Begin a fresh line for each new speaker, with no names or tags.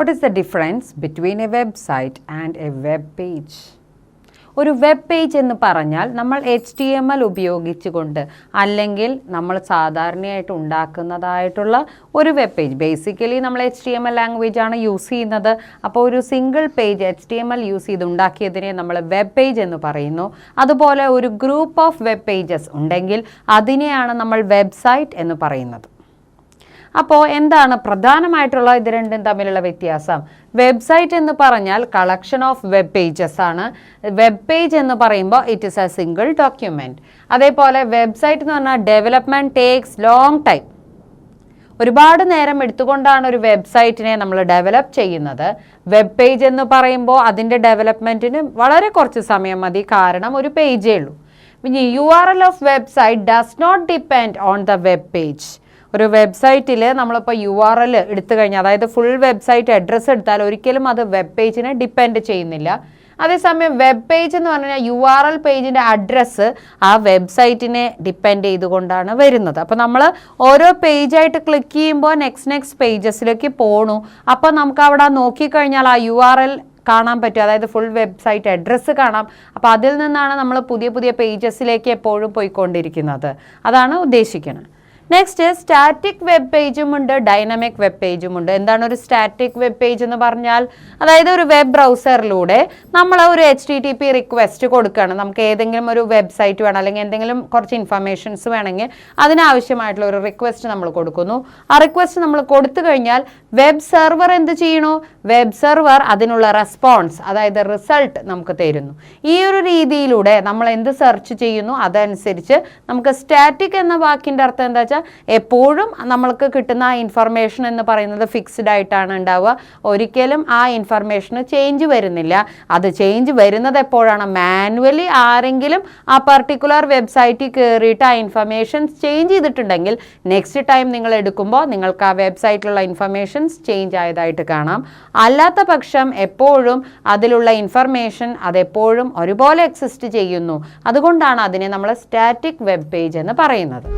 What is the difference between a website and a web page? ഒരു web page എന്ന് പറഞ്ഞാൽ നമ്മൾ HTML ഉപയോഗിച്ചുകൊണ്ട് അല്ലെങ്കിൽ നമ്മൾ സാധാരണയായിട്ട് ഉണ്ടാക്കുന്നതായിട്ടുള്ള ഒരു വെബ് പേജ്. ബേസിക്കലി നമ്മൾ HTML ലാംഗ്വേജ് ആണ് യൂസ് ചെയ്യുന്നത്. അപ്പോൾ ഒരു സിംഗിൾ പേജ് HTML യൂസ് ചെയ്ത് ഉണ്ടാക്കിയതിനെ നമ്മൾ വെബ് പേജ് എന്ന് പറയുന്നു. അതുപോലെ ഒരു ഗ്രൂപ്പ് ഓഫ് വെബ് പേജസ് ഉണ്ടെങ്കിൽ അതിനെയാണ് നമ്മൾ വെബ്സൈറ്റ് എന്ന് പറയുന്നത്. അപ്പോൾ എന്താണ് പ്രധാനമായിട്ടുള്ള ഇത് രണ്ടും തമ്മിലുള്ള വ്യത്യാസം? വെബ്സൈറ്റ് എന്ന് പറഞ്ഞാൽ കളക്ഷൻ ഓഫ് വെബ് പേജസ് ആണ്. വെബ് പേജ് എന്ന് പറയുമ്പോൾ it is A single document. അതേപോലെ വെബ്സൈറ്റ് എന്ന് പറഞ്ഞാൽ ഡെവലപ്മെൻറ്റ് ടേക്സ് ലോങ് ടൈം. ഒരുപാട് നേരം എടുത്തുകൊണ്ടാണ് ഒരു വെബ്സൈറ്റിനെ നമ്മൾ ഡെവലപ്പ് ചെയ്യുന്നത്. വെബ് പേജ് എന്ന് പറയുമ്പോൾ അതിൻ്റെ ഡെവലപ്മെൻറ്റിന് വളരെ കുറച്ച് സമയം മതി, കാരണം ഒരു പേജേ ഉള്ളൂ. പിന്നെ URL of website does not depend on the web page. ഒരു വെബ്സൈറ്റിൽ നമ്മളിപ്പോൾ URL എടുത്തു കഴിഞ്ഞാൽ, അതായത് ഫുൾ വെബ്സൈറ്റ് അഡ്രസ്സ് എടുത്താൽ ഒരിക്കലും അത് വെബ് പേജിനെ ഡിപ്പെൻഡ് ചെയ്യുന്നില്ല. അതേസമയം വെബ് പേജ് എന്ന് പറഞ്ഞാൽ URL പേജിൻ്റെ അഡ്രസ്സ് ആ വെബ്സൈറ്റിനെ ഡിപ്പെൻഡ് ചെയ്തുകൊണ്ടാണ് വരുന്നത്. അപ്പോൾ നമ്മൾ ഓരോ പേജായിട്ട് ക്ലിക്ക് ചെയ്യുമ്പോൾ നെക്സ്റ്റ് പേജസിലേക്ക് പോകണു. അപ്പോൾ നമുക്ക് അവിടെ നോക്കിക്കഴിഞ്ഞാൽ ആ URL കാണാൻ പറ്റും, അതായത് ഫുൾ വെബ്സൈറ്റ് അഡ്രസ്സ് കാണാം. അപ്പോൾ അതിൽ നിന്നാണ് നമ്മൾ പുതിയ പേജസിലേക്ക് എപ്പോഴും പോയിക്കൊണ്ടിരിക്കുന്നത്. അതാണ് ഉദ്ദേശിക്കുന്നത്. നെക്സ്റ്റ് സ്റ്റാറ്റിക് വെബ് പേജും ഉണ്ട്, ഡൈനാമിക് വെബ് പേജും ഉണ്ട്. എന്താണ് ഒരു സ്റ്റാറ്റിക് വെബ് പേജ് എന്ന് പറഞ്ഞാൽ? അതായത് ഒരു വെബ് ബ്രൗസറിലൂടെ നമ്മൾ ഒരു HTTP റിക്വസ്റ്റ് കൊടുക്കുകയാണ്. നമുക്ക് ഏതെങ്കിലും ഒരു വെബ്സൈറ്റ് വേണം, അല്ലെങ്കിൽ എന്തെങ്കിലും കുറച്ച് ഇൻഫർമേഷൻസ് വേണമെങ്കിൽ അതിനാവശ്യമായിട്ടുള്ള ഒരു റിക്വസ്റ്റ് നമ്മൾ കൊടുക്കുന്നു. ആ റിക്വസ്റ്റ് നമ്മൾ കൊടുത്തു കഴിഞ്ഞാൽ വെബ് സെർവർ എന്ത് ചെയ്യണു? വെബ് സെർവർ അതിനുള്ള റെസ്പോൺസ്, അതായത് റിസൾട്ട് നമുക്ക് തരുന്നു. ഈ ഒരു രീതിയിലൂടെ നമ്മൾ എന്ത് സെർച്ച് ചെയ്യുന്നു അതനുസരിച്ച് നമുക്ക് സ്റ്റാറ്റിക് എന്ന വാക്കിൻ്റെ അർത്ഥം എന്താ വെച്ചാൽ എപ്പോഴും നമ്മൾക്ക് കിട്ടുന്ന ആ ഇൻഫർമേഷൻ എന്ന് പറയുന്നത് ഫിക്സ്ഡ് ആയിട്ടാണ് ഉണ്ടാവുക. ഒരിക്കലും ആ ഇൻഫർമേഷന് ചേഞ്ച് വരുന്നില്ല. അത് ചേഞ്ച് വരുന്നത് എപ്പോഴാണ്? മാനുവലി ആരെങ്കിലും ആ പർട്ടിക്കുലർ വെബ്സൈറ്റിൽ കയറിയിട്ട് ആ ഇൻഫർമേഷൻസ് ചേഞ്ച് ചെയ്തിട്ടുണ്ടെങ്കിൽ നെക്സ്റ്റ് ടൈം നിങ്ങൾ എടുക്കുമ്പോൾ നിങ്ങൾക്ക് ആ വെബ്സൈറ്റിലുള്ള ഇൻഫർമേഷൻസ് ചേഞ്ച് ആയതായിട്ട് കാണാം. അല്ലാത്ത പക്ഷം എപ്പോഴും അതിലുള്ള ഇൻഫർമേഷൻ അതെപ്പോഴും ഒരുപോലെ എക്സിസ്റ്റ് ചെയ്യുന്നു. അതുകൊണ്ടാണ് അതിനെ നമ്മൾ സ്റ്റാറ്റിക് വെബ് പേജ് എന്ന് പറയുന്നത്.